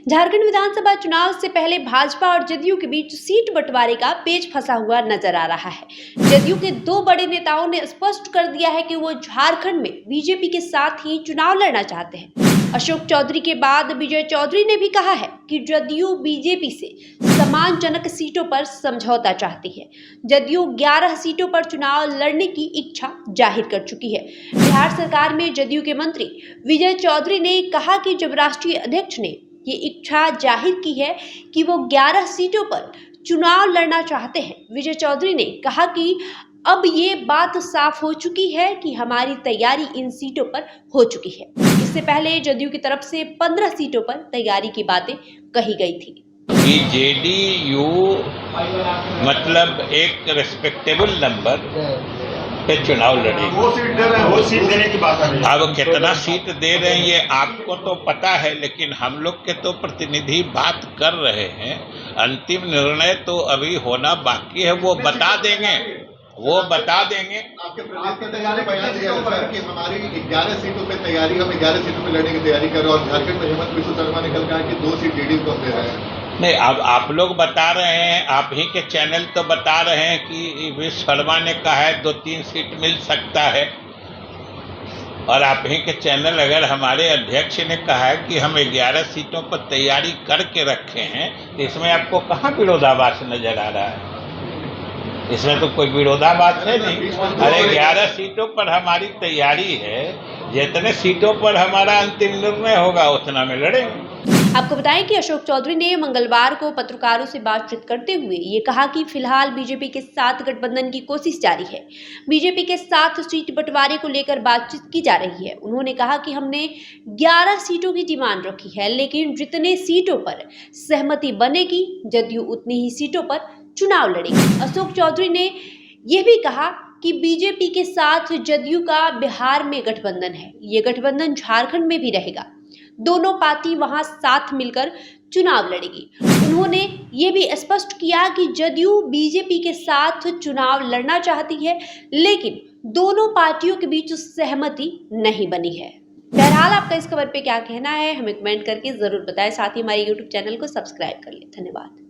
झारखंड विधानसभा चुनाव से पहले भाजपा और जदयू के बीच सीट बंटवारे का पेच फंसा हुआ नजर आ रहा है। जदयू के दो बड़े नेताओं ने स्पष्ट कर दिया है कि वो झारखंड में बीजेपी के साथ ही चुनाव लड़ना चाहते हैं। अशोक चौधरी के बाद विजय चौधरी ने भी कहा है कि जदयू बीजेपी से सम्मानजनक सीटों पर समझौता चाहती है। जदयू 11 सीटों पर चुनाव लड़ने की इच्छा जाहिर कर चुकी है। बिहार सरकार में जदयू के मंत्री विजय चौधरी ने कहा कि जब राष्ट्रीय अध्यक्ष ने ये इच्छा जाहिर की है कि वो 11 सीटों पर चुनाव लड़ना चाहते हैं। विजय चौधरी ने कहा कि अब ये बात साफ हो चुकी है कि हमारी तैयारी इन सीटों पर हो चुकी है। इससे पहले जदयू की तरफ से 15 सीटों पर तैयारी की बातें कही गई थी। जेडीयू मतलब एक रेस्पेक्टेबल नंबर पे चुनाव लड़ेगी। वो सीट दे रहे हैं, वो सीट देने की बात है। अब कितना सीट दे रहे हैं ये आपको तो पता है, लेकिन हम लोग के तो प्रतिनिधि बात कर रहे हैं। अंतिम निर्णय तो अभी होना बाकी है, वो बता देंगे। आपके प्रदेश की तैयारी बयान दिया है कि हमारी 11 सीटों पे तैयारी, हम 11 सीटों पे लड़ने की तैयारी कर रहे हैं और झारखंड में हेमंत बिस्व शर्मा ने कल कहा कि 2 सीट जेडीयू को दे रहे हैं। नहीं, अब आप लोग बता रहे हैं, आप ही के चैनल तो बता रहे हैं कि विश्व शर्मा ने कहा है 2-3 सीट मिल सकता है, और आप ही के चैनल अगर हमारे अध्यक्ष ने कहा है कि हम 11 सीटों पर तैयारी करके रखे हैं, तो इसमें आपको कहाँ विरोधाभास नजर आ रहा है? इसमें तो कोई विरोधाभास है नहीं। अरे 11 सीटों पर हमारी तैयारी है, जितने सीटों पर हमारा अंतिम निर्णय होगा उतना में लड़ेंगे। आपको बताएं कि अशोक चौधरी ने मंगलवार को पत्रकारों से बातचीत करते हुए ये कहा कि फिलहाल बीजेपी के साथ गठबंधन की कोशिश जारी है। बीजेपी के साथ सीट बंटवारे को लेकर बातचीत की जा रही है। उन्होंने कहा कि हमने 11 सीटों की डिमांड रखी है, लेकिन जितने सीटों पर सहमति बनेगी जदयू उतनी ही सीटों पर चुनाव लड़ेगी। अशोक चौधरी ने यह भी कहा कि बीजेपी के साथ जदयू का बिहार में गठबंधन है, ये गठबंधन झारखंड में भी रहेगा। दोनों पार्टी वहां साथ मिलकर चुनाव लड़ेगी। उन्होंने ये भी स्पष्ट किया कि जदयू बीजेपी के साथ चुनाव लड़ना चाहती है, लेकिन दोनों पार्टियों के बीच सहमति नहीं बनी है। बहरहाल आपका इस खबर पे क्या कहना है हमें कमेंट करके जरूर बताएं। साथ ही हमारे YouTube चैनल को सब्सक्राइब कर लें। धन्यवाद।